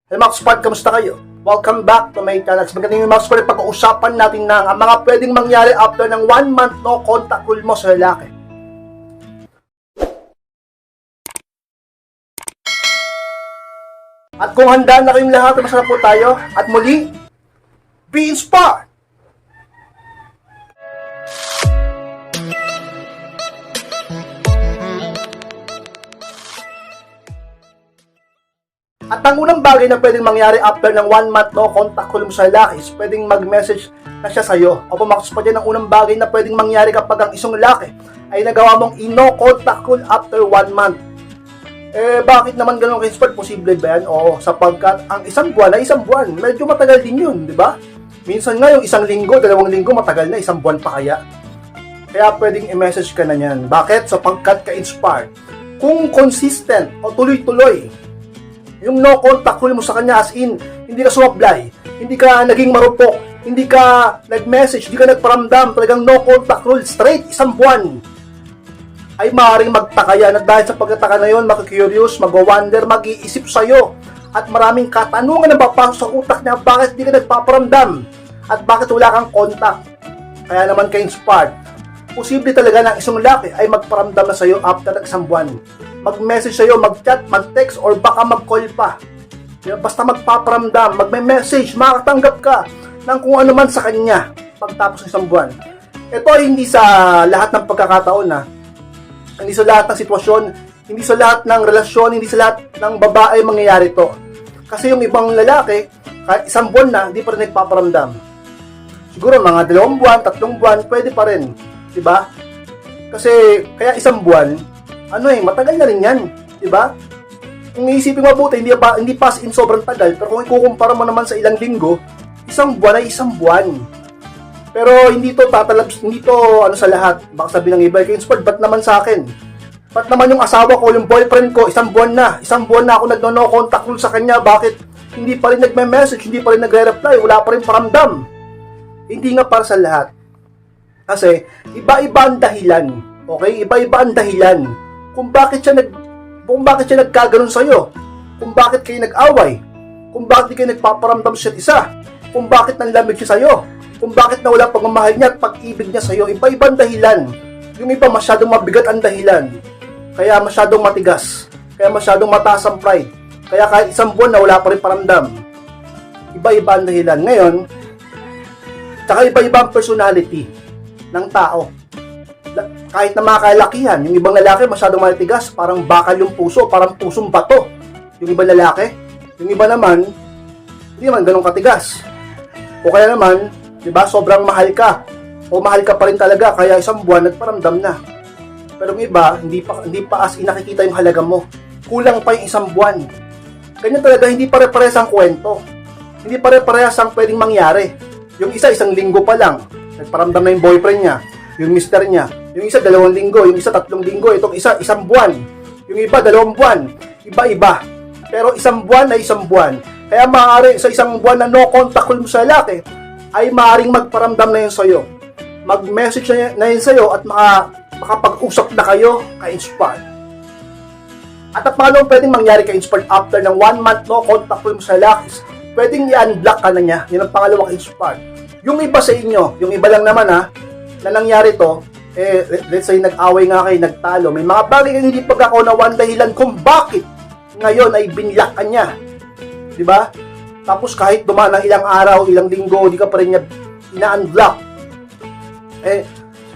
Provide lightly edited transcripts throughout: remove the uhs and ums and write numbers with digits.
Hey mga Spart, kamusta kayo? Welcome back to my channel. Magandang yung mga Spart, pag-uusapan natin na ang mga pwedeng mangyari after ng 1 month no contact rule mo sa lalaki. At kung handa na kayong lahat, masarap po tayo. At muli, be inspired! At ang unang bagay na pwedeng mangyari after ng 1 month no contact rule mo sa lalaki is pwedeng mag-message na siya sa'yo. O pumakas pa dyan ang unang bagay na pwedeng mangyari kapag ang isang lalaki ay nagawa mong no contact rule after 1 month. Bakit naman ganun kay Sport? Posible ba yan? Oo, sapagkat ang isang buwan ay isang buwan. Medyo matagal din yun, di ba? Minsan nga yung 1 linggo, 2 linggo, matagal na, 1 buwan pa kaya. Kaya pwedeng i-message ka na yan. Bakit? Sapagkat ka-inspired. Kung consistent o tuloy-tuloy, yung no contact rule mo sa kanya as in, hindi ka sumablay, hindi ka naging marupok, hindi ka nag-message, hindi ka nagparamdam, talagang no contact rule, straight, 1 buwan, ay maaaring magtaka yan. At dahil sa pagkataka na yun, makikurious, mag-wonder, mag-iisip sa'yo, at maraming katanungan na papasok sa utak niya, bakit hindi ka nagpaparamdam, at bakit wala kang contact. Kaya naman ka-inspired, posible talaga na isang lalaki ay magparamdam na sa'yo after ng 1 buwan. Mag-message sa'yo, mag-chat, mag-text, or baka mag-call pa. Basta magpaparamdam, magme-message, makakatanggap ka ng kung ano man sa kanya pagtapos ng 1 buwan. Ito ay hindi sa lahat ng pagkakataon na, hindi sa lahat ng sitwasyon, hindi sa lahat ng relasyon, hindi sa lahat ng babae mangyayari to. Kasi yung ibang lalaki, kahit 1 buwan na, hindi pa rin nagpaparamdam. Siguro mga 2 buwan, 3 buwan, pwede pa rin. Diba? Kasi, kaya 1 buwan, matagal na rin yan, 'di ba? Kung iisipin mo mabuti, hindi pa in sobrang tagal, pero kung ikukumpara mo naman sa ilang linggo, 1 buwan ay 1 buwan. Pero hindi to sa lahat. Baka sabihin ng iba, "Inspired, ba't naman sa akin? Ba't naman yung asawa ko, yung boyfriend ko, 1 buwan na. 1 buwan na ako nagno-no contact rule sa kanya, bakit hindi pa rin nagme-message, hindi pa rin nagre-reply, wala pa rin paramdam?" Hindi nga para sa lahat. Kasi iba-iba ang dahilan. Okay? Iba-iba ang dahilan kung bakit siya nagkaganon sa iyo, kung bakit kayo nag-away, kung bakit kayo nagpaparamdam sa isa, kung bakit nanlamig siya sa iyo, kung bakit nawala pagmamahal niya at pag-ibig niya sa iyo. Iba-ibang dahilan. Yung iba masyadong mabigat ang dahilan, kaya masyadong matigas, kaya masyadong mataas ang pride, kaya kahit 1 buwan na wala pa rin paramdam. Iba-iba ang dahilan. Ngayon, tsaka iba-iba ang personality ng tao. Kahit na mga kalakihan, yung ibang lalaki masyadong matigas, parang bakal yung puso, parang pusong bato yung ibang lalaki. Yung iba naman, hindi naman ganun katigas. O kaya naman, di ba, sobrang mahal ka, o mahal ka pa rin talaga, kaya 1 buwan nagparamdam na. Pero yung iba, hindi pa as in nakikita yung halaga mo, kulang pa yung 1 buwan. Ganyan talaga, hindi pare-parehas ang kwento, hindi pare-parehas ang pwedeng mangyari. Yung isa 1 linggo pa lang nagparamdam na yung boyfriend niya, yung mister niya. Yung isa 2 linggo, yung isa 3 linggo, itong isa 1 buwan, yung iba 2 buwan, iba-iba. Pero 1 buwan ay 1 buwan. Kaya maaari sa 1 buwan na no contact rule mo sa lalaki, ay maaaring magparamdam na yun sa'yo. Mag-message na yun sa'yo at makapag-usap na kayo ka-inspired. At paano pwedeng mangyari ka-inspired after ng 1 month no contact rule mo sa lalaki? Pwedeng i-unblock ka na niya. Yun ang pangalawa ka-inspired. Yung iba sa inyo, yung iba lang naman na nangyari to, let's say nag-away nga kayo, nagtalo, may mga bagay na hindi pagkakaunawan dahilan kung bakit ngayon ay binlock ka niya, di ba? Tapos kahit dumaan ng ilang araw, ilang linggo, di ka pa rin niya ina-unblock.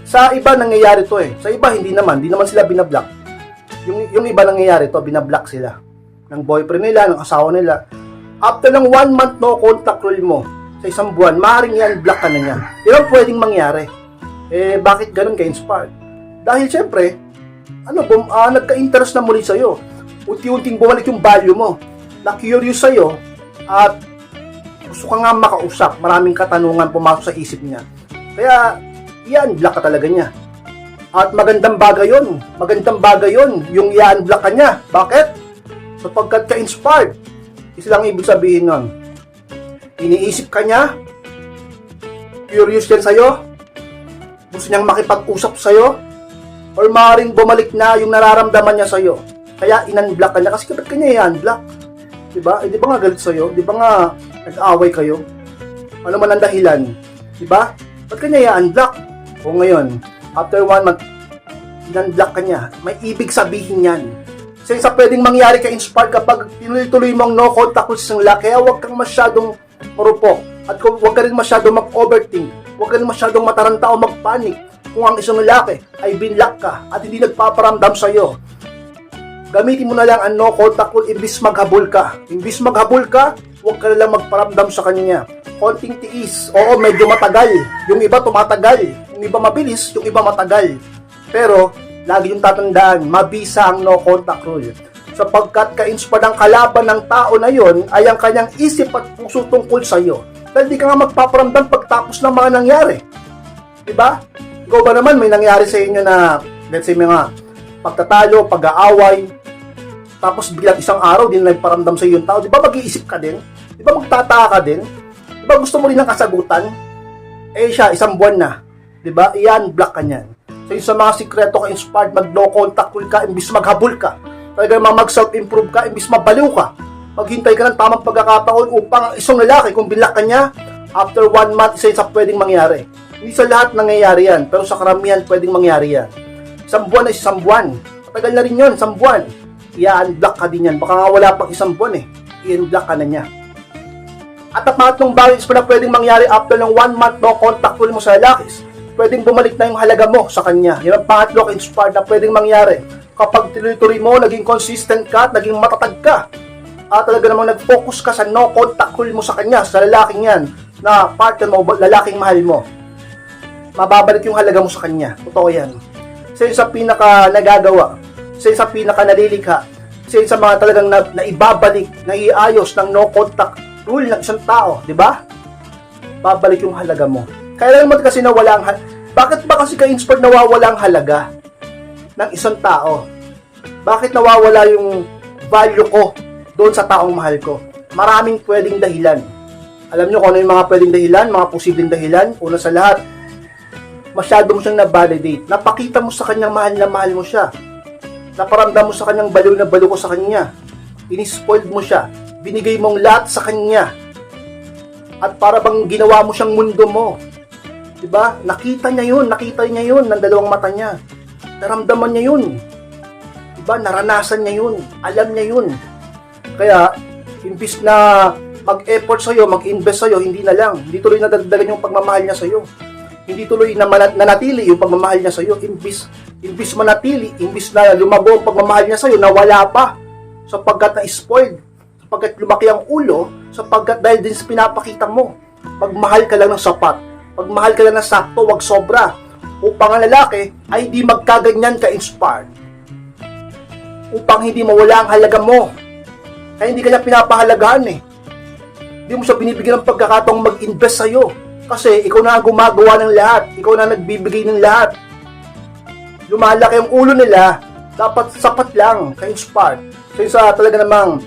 Sa iba nangyayari to sa iba hindi naman sila binablock. Yung iba nangyayari to, binablock sila ng boyfriend nila, ng asawa nila. After ng 1 month no contact rule mo, sa 1 buwan, maaaring i-unblock ka na niya. Yun ang pwedeng mangyari. Bakit ganun ka-inspired? Dahil syempre, nagka-interest na muli sa'yo. Unti-unting bumalik yung value mo. Na-curious sa'yo, at gusto ka nga makausap. Maraming katanungan pumasok sa isip niya. Kaya, i-unblock ka talaga niya. At magandang bagay yun. Yung i-unblock ka niya. Bakit? Sapagkat ka-inspired. Isa lang ibig sabihin nun. Iniisip ka niya, curious yan sa'yo, gusto niyang makipag-usap sa'yo, or maaaring bumalik na yung nararamdaman niya sa'yo. Kaya in-unblock ka niya. Kasi kapag kanya i-unblock, Diba? Di ba nga galit sa'yo? Di ba nga nag-aaway kayo? Ano man ang dahilan? Diba? Ba't kanya i-unblock? O ngayon, after 1 month, in-unblock ka niya. May ibig sabihin yan. Kasi sa pwedeng mangyari ka inspired kapag tinuloy-tuloy mong no contact rules ng lalaki, kaya huwag kang masyadong marupok. At huwag ka rin masyadong mag-overthink. Huwag ka rin masyadong mataranta o mag-panic kung ang isang lalaki ay binlock ka at hindi nagpaparamdam sa'yo. Gamitin mo na lang ang no contact rule imbis maghabol ka. Imbis maghabol ka, huwag ka na lang magparamdam sa kanya. Konting tiis. Oo, medyo matagal. Yung iba tumatagal. Yung iba mabilis, yung iba matagal. Pero, lagi yung tatandaan, mabisa ang no contact rule. Sapagkat ka-inspired ang kalaban ng tao na yon ay ang kanyang isip at puso tungkol sa iyo. Dahil di ka nga magpaparamdam pagtapos ng mga nangyari. Diba? Ikaw ba naman may nangyari sa inyo na, let's say mga pagtatalo, pag-aaway, tapos biglang isang araw din nagparamdam sa iyo yung tao, di ba mag-iisip ka din? Di ba magtataka ka din? Di ba gusto mo rin ng kasagutan? Eh siya, isang buwan na. Di ba? Iyan, block ka niyan. So yung sa mga sikreto ka inspired, mag-no contact rule ka, imbis maghabol ka. Talagang mag-self-improve ka, imbis mabaliw ka. Maghintay ka ng tamang pagkakataon upang ang isang lalaki, kung binlock ka niya, after 1 month, isa pwedeng mangyari. Hindi sa lahat nangyayari yan, pero sa karamihan pwedeng mangyari yan. Isang buwan ay isang buwan. Matagal na rin yun, isang buwan. I-unblock ka din yan. Baka nga wala pang isang buwan eh. I-unblock ka na niya. At ang pangatlong bagay na pwedeng mangyari after ng 1 month no contact rule mo sa lalaki, pwedeng bumalik na yung halaga mo sa kanya. Yan ang pangatlo inspired na pwedeng mangyari. Kapag tuloy-tuloy mo, naging consistent ka at naging matatag ka. At talaga namang nag-focus ka sa no contact rule mo sa kanya, sa lalaking yan, na partner mo, lalaking mahal mo. Mababalik yung halaga mo sa kanya. Totoo yan. Sa pinaka nagagawa, sa pinaka nalilikha, sa mga talagang naibabalik, naiayos ng no contact rule ng isang tao, di ba? Babalik yung halaga mo. Kaya naman kasi nawala ang bakit ba kasi ka-inspired nawawala ang halaga ng isang tao? Bakit nawawala yung value ko doon sa taong mahal ko? Maraming pwedeng dahilan. Alam nyo kung ano yung mga pwedeng dahilan, mga posibleng dahilan? Una sa lahat, masyado mo siyang na-validate. Napakita mo sa kanyang mahal na mahal mo siya. Naparamdam mo sa kanyang baliw na baliw ko sa kanya. Inispoiled mo siya. Binigay mong lahat sa kanya. At para bang ginawa mo siyang mundo mo. Diba? Nakita niya yun ng dalawang mata niya. Naramdaman niya yun. Diba? Naranasan niya yun. Alam niya yun. Kaya, imbis na mag-effort sa'yo, mag-invest sa'yo, hindi na lang. Hindi tuloy nadagdagan yung pagmamahal niya sa'yo. Hindi tuloy na nanatili yung pagmamahal niya sa'yo. Imbis manatili, imbis na lumago ang pagmamahal niya sa'yo, nawala pa. Sapagkat na-spoiled. Sapagkat lumaki ang ulo, sapagkat dahil din sa pinapakita mo. Magmahal ka lang ng sapat. Magmahal ka lang ng sakto, wag sobra. Upang ang lalaki ay hindi magkaganyan ka-inspired. Upang hindi mawala ang halaga mo. Kaya hindi ka niya pinapahalagahan eh. Hindi mo siya binibigyan ng pagkakataong mag-invest sa'yo. Kasi ikaw na ang gumagawa ng lahat. Ikaw na nagbibigay ng lahat. Lumalaki ang ulo nila, dapat sapat lang ka-inspired. So isa talaga namang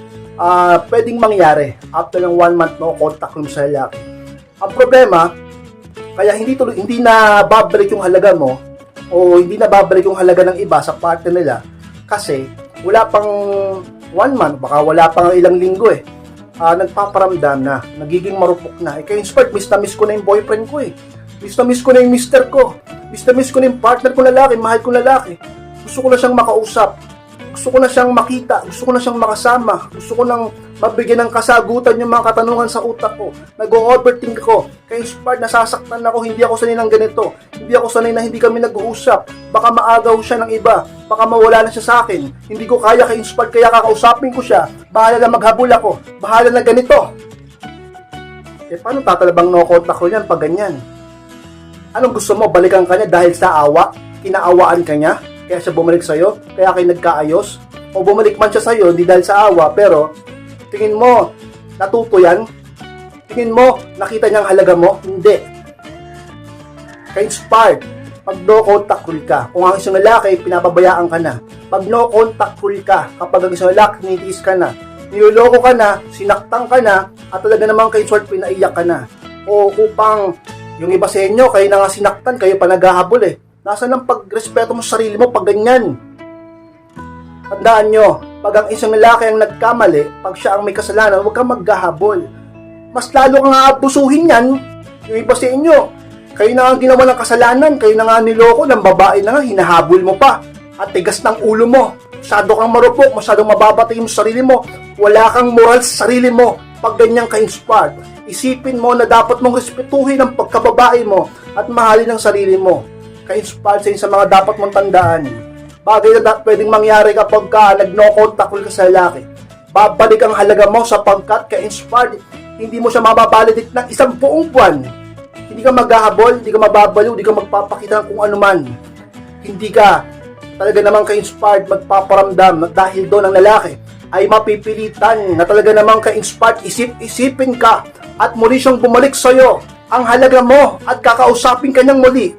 pwedeng mangyari after ng 1 month no contact mo sa lalaki. Ang problema, kaya hindi na babalik yung halaga mo o hindi na babalik yung halaga ng iba sa partner nila kasi wala pang 1 month, baka wala pang ilang linggo eh. Nagpaparamdam na, nagiging marupok na. Kaya inspired, miss na miss ko na yung boyfriend ko eh. Miss na miss ko na yung mister ko. Miss na miss ko na yung partner ko lalaki, mahal ko lalaki. Gusto ko na siyang makausap. Gusto ko na siyang makita. Gusto ko na siyang makasama. Gusto ko nang mabigyan ng kasagutan yung mga katanungan sa utak ko. Nag-overthink ako. Kaya inspired, nasasaktan ako. Hindi ako sanay ng ganito. Hindi ako sanay na hindi kami nag-uusap. Baka maagaw siya ng iba. Baka mawala na siya sa akin. Hindi ko kaya ka-inspired, kaya kakausapin ko siya. Bahala na maghabol ako. Bahala na ganito. Eh, paano tatalabang no contact ko yan pag ganyan? Anong gusto mo? Balikan ka niya dahil sa awa? Kinaawaan ka niya? Kaya siya bumalik sa'yo? Kaya kayo nagkaayos? O bumalik man siya sa'yo, di dahil sa awa, pero tingin mo, natuto yan? Tingin mo, nakita niya ang halaga mo? Hindi. Ka-inspired. Pag no contact rule ka, kung ang isang lalaki, pinapabayaan ka na. Pag no contact rule ka, kapag ang isang lalaki, nitiis ka na, niloloko ka na, sinaktang ka na, at talaga namang ka-inspired, pinaiyak ka na. O upang yung iba sa inyo, kayo na nga sinaktan, kayo pa naghahabol eh. Nasaan ang pagrespeto mo sa sarili mo pag ganyan? Tandaan nyo, pag ang isang lalaki ang nagkamali, pag siya ang may kasalanan, huwag kang maghahabol. Mas lalo kang aabusuhin yan, yung iba sa inyo. Kayo na nga ginawa ng kasalanan, kayo na nga niloko ng babae na nga, hinahabol mo pa. At tigas ng ulo mo, masyado kang marupok, masyadong mababatay mo sa sarili mo, wala kang moral sa sarili mo. Pag ganyan ka-inspired, isipin mo na dapat mong respetuhin ang pagkababae mo at mahalin ang sarili mo. Ka-inspired sa mga dapat mong tandaan. Bagay na pwedeng mangyari kapag nag-no contact ka sa lalaki. Babalik ang halaga mo sapagkat ka-inspired, hindi mo siya mababalitit ng isang buong buwan. Hindi ka maghahabol, hindi ka mababaliw, hindi ka magpapakita ng kung ano man. Hindi ka talaga namang ka-inspired magpaparamdam dahil doon ang lalaki ay mapipilitan na talaga namang ka-inspired, isip-isipin ka at muli siyang bumalik sa'yo ang halaga mo at kakausapin ka niyang muli.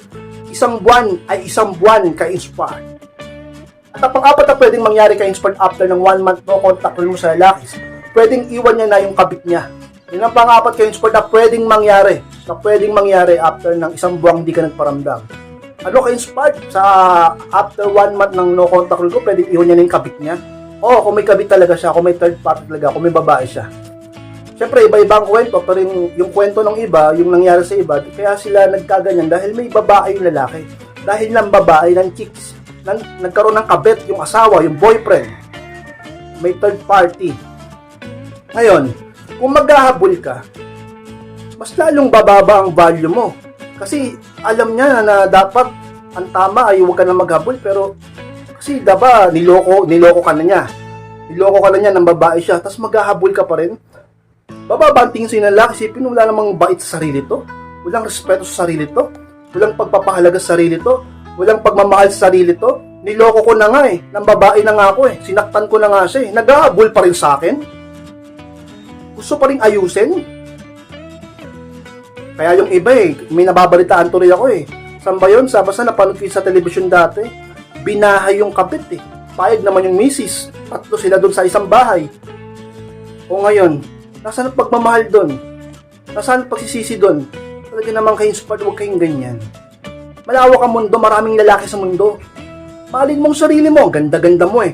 Isang buwan ay isang buwan ka-inspired. At ang pang-apat na pwedeng mangyari ka-inspired after ng 1 month no contact mo sa lalaki, pwedeng iwan niya na yung kabit niya. Yun ang pang-apat ka-inspired na pwedeng mangyari after ng isang buwang hindi ka nagparamdam. Ano ka-inspired? Sa after 1 month ng no contact ko, pwedeng iwan niya na yung kabit niya. Oo, kung may kabit talaga siya, kung may third party talaga, kung may babae siya. Siyempre, iba-iba ang kwento, pero yung kwento ng iba, yung nangyari sa iba, kaya sila nagkaganyan dahil may babae yung lalaki. Dahil ng babae, ng chicks, nagkaroon ng kabit, yung asawa, yung boyfriend. May third party. Ngayon, kung maghahabol ka, mas lalong bababa ang value mo. Kasi alam niya na dapat ang tama ay huwag ka na maghabol, pero kasi diba niloko ka na niya. Niloko ka na niya ng babae siya, tapos maghahabol ka pa rin. Bababa ang tingin sa'yo ng lalaki, isipin wala namang bait sa sarili to. Walang respeto sa sarili to. Walang pagpapahalaga sa sarili to. Walang pagmamahal sa sarili to. Niloko ko na nga ng babae na nga ako sinaktan ko na nga siya naghahabol pa rin sa akin. Gusto pa rin ayusin. Kaya yung iba may nababalitaan tuloy ako Saan ba yun? Basta napanood ko sa television dati, binahay yung kapit Payag naman yung misis. Tatlo sila doon sa isang bahay. O ngayon, nasaan ang pagmamahal doon? Nasaan ang pagsisisi doon? Talaga naman kayo inspired, huwag kayong ganyan. Malawak ang mundo, maraming lalaki sa mundo. Mahalin mong sarili mo, ganda-ganda mo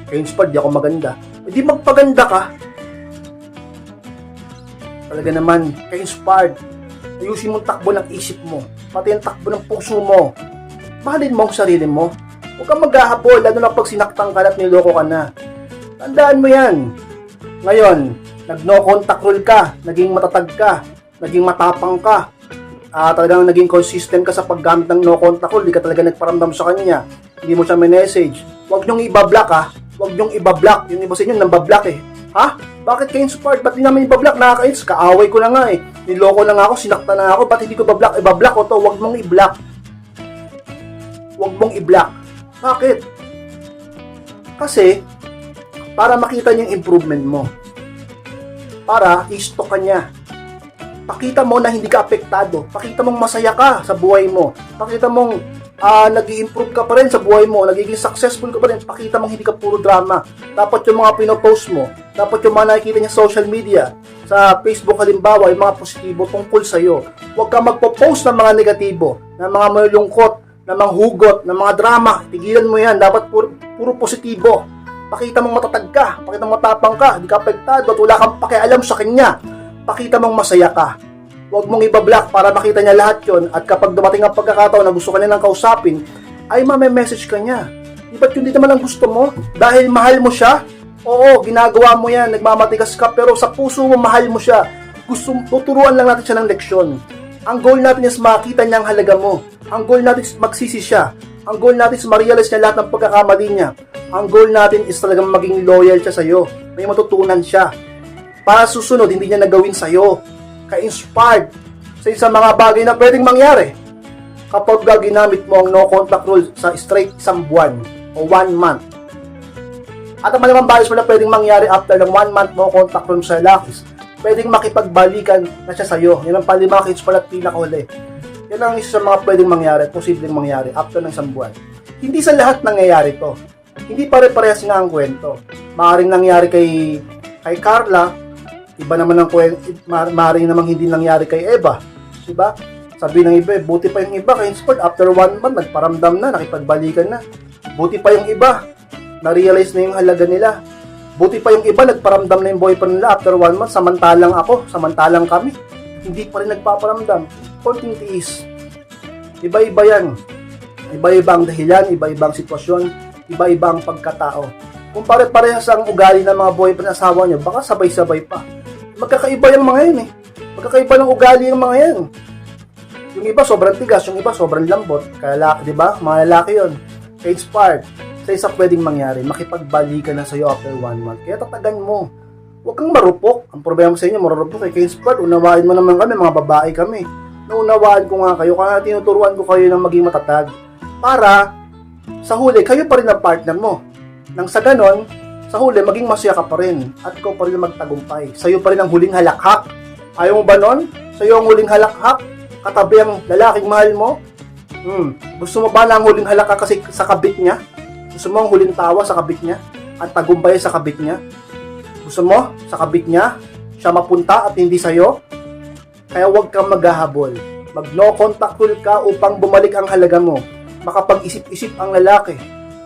Kayo inspired, di ako maganda. Hindi magpaganda ka. Talaga naman, kayo inspired. Ayusin mong takbo ng isip mo, pati ang takbo ng puso mo. Mahalin mo ang sarili mo. Huwag kang maghahabol, lalo na pag sinaktan ka at niloko ka na. Tandaan mo yan. Ngayon, nag-no contact rule ka, naging matatag ka, naging matapang ka, talagang naging consistent ka sa paggamit ng no contact rule, di ka talaga nagparamdam sa kanya, hindi mo siya message. Huwag niyong ibablock huwag niyong ibablock. Yung iba sa inyo, nambablock Ha? Bakit kayo inspired? Ba't di namin ibablock? Nakakainis, kaaway ko na nga niloko na nga ako, sinaktan na ako, ba't hindi ko ibablock? Ibablock ko to, huwag mong i-block. Huwag mong i-block. Bakit? Kasi, para makita niya yung improvement mo. Para i-stalk ka niya. Pakita mo na hindi ka apektado. Pakita mong masaya ka sa buhay mo. Pakita mong nag-i-improve ka pa rin sa buhay mo. Nagiging successful ka pa rin. Pakita mong hindi ka puro drama. Dapat yung mga pinopost mo. Dapat yung mga nakikita niya sa social media. Sa Facebook halimbawa, yung mga positibo tungkol sa'yo. Huwag ka magpo-post ng mga negatibo. Ng mga malulungkot. Ng mga hugot. Ng mga drama. Tigilan mo yan. Dapat puro positibo. Pakita mong matatag ka, pakita mong matapang ka, hindi ka apektado at wala kang pakialam sa kanya. Pakita mong masaya ka. Huwag mong ibablock para makita niya lahat yon at kapag dumating ang pagkakataon na gusto ka nilang kausapin, ay message ka niya. Di ba't yun di naman ang gusto mo? Dahil mahal mo siya? Oo, ginagawa mo yan, nagmamatigas ka, pero sa puso mo mahal mo siya. Tuturuan lang natin siya ng leksyon. Ang goal natin is makita niya ang halaga mo. Ang goal natin is magsisi siya. Ang goal natin is ma-realize niya lahat ng pagkakamali niya. Ang goal natin is talagang maging loyal siya sa'yo. May matutunan siya. Para susunod, hindi niya nagawin sa'yo. Ka-inspired sa mga bagay na pwedeng mangyari. Kapag ginamit mo ang no contact rule sa straight isang buwan o 1 month. At ang malamang bagay na pwedeng mangyari after ng 1 month no contact rule sa lalakis, pwedeng makipagbalikan na siya sa'yo. Yan ang palima ka-inspired at pinakahuli. Yan ang isa sa mga pwedeng mangyari, posibleng mangyari after ng isang buwan. Hindi sa lahat nangyayari to. Hindi pare-parehas nga ang kwento. Maaaring nangyari kay Carla, iba naman ang kwento, maaaring namang hindi nangyari kay Eva. Diba? Sabi ng iba, buti pa yung iba kay inspired after 1 month, nagparamdam na, nakipagbalikan na. Buti pa yung iba. Na-realize na yung halaga nila. Buti pa yung iba, nagparamdam na yung boyfriend nila after 1 month, samantalang kami. Hindi pa rin nagpaparamdam. Konting tiis. Iba-iba yan. Iba-ibang dahilan, iba-ibang sitwasyon, iba-ibang pagkatao. Kung pare-parehas ang ugali ng mga boyfriend asawa nyo, baka sabay-sabay pa. Magkakaiba yung mga yan eh. Magkakaiba ng ugali yung mga yan. Yung iba sobrang tigas, yung iba sobrang lambot. Kaya, di ba? Mga lalaki yun. Age part. Sa isa pwedeng mangyari, makipagbalikan na sa'yo after 1 month. Kaya tatagan mo. Huwag kang marupok. Ang problema sa inyo, marupok kay Case part. Unawain mo naman kami, mga babae kami. Naunawaan ko nga kayo, kaya tinuturuan ko kayo ng maging matatag. Para, sa huli, kayo pa rin ang partner mo. Nang sa ganon, sa huli, maging masaya ka pa rin. At ikaw pa rin ang magtagumpay. Sa'yo pa rin ang huling halakhak. Ayaw mo ba nun? Sa'yo ang huling halakhak? Katabi ang lalaking mahal mo? Gusto mo ba na ang huling halakhak kasi sa kabit niya? Gusto mo ang huling tawa sa kabit niya? At tagumpay sa kabit niya? Gusto mo sa kabit niya? Siya mapunta at hindi sa'yo? Kaya huwag kang maghahabol. Mag-no contact rule ka upang bumalik ang halaga mo. Makapag-isip-isip ang lalaki.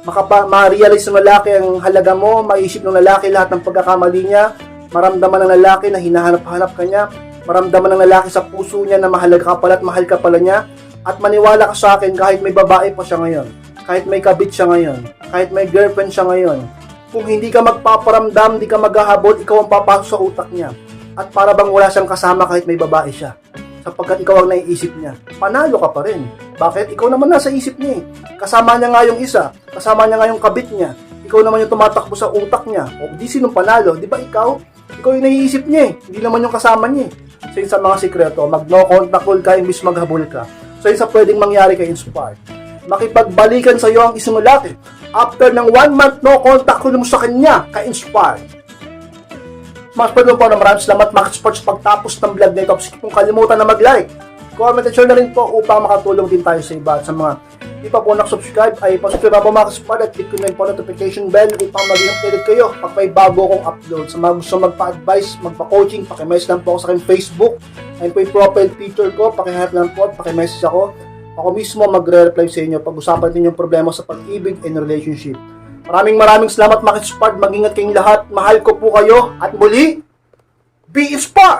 Ma-realize ng lalaki ang halaga mo. Maisip ng lalaki lahat ng pagkakamali niya. Maramdaman ng lalaki na hinahanap-hanap ka niya. Maramdaman ng lalaki sa puso niya na mahalaga ka pala at mahal ka pala niya. At maniwala ka sa akin kahit may babae pa siya ngayon. Kahit may kabit siya ngayon. Kahit may girlfriend siya ngayon. Kung hindi ka magpaparamdam, hindi ka maghahabol, ikaw ang papasok sa utak niya. At para bang wala siyang kasama kahit may babae siya. Sapagkat ikaw ang naiisip niya. Panalo ka pa rin. Bakit? Ikaw naman nasa isip niya eh. Kasama niya nga yung isa. Kasama niya nga yung kabit niya. Ikaw naman yung tumatakbo sa utak niya. O di sinong panalo? Di ba ikaw? Ikaw yung naiisip niya eh. Hindi naman yung kasama niya eh. So yun sa mga sikreto, mag-no contact rule ka imbis maghabol ka. So yun sa pwedeng mangyari kay Inspired. Makipagbalikan sa iyo ang isang lalaki. After ng 1 month no contact rule mo sa kanya, kay Inspired. Mas pwede po na maraming salamat mga sports pagtapos ng vlog na ito. Sige pong kalimutan na mag-like, comment at share na rin po upang makatulong din tayo sa iba. At sa mga di pa po nakasubscribe ay pasubscribe po mga sport at click ko na po notification bell upang maging updated kayo pag may bago kong upload. Sa mga gusto magpa-advise, magpa-coaching, pakimessage lang po ako sa aking Facebook. Ayun po yung profile picture ko, pakihanap lang po at pakimessage ako. Ako mismo magre-reply sa inyo pag-usapan din yung problema sa pag-ibig and relationship. Maraming salamat mga sport. Mag-ingat kayong lahat. Mahal ko po kayo. At muli, be inspired!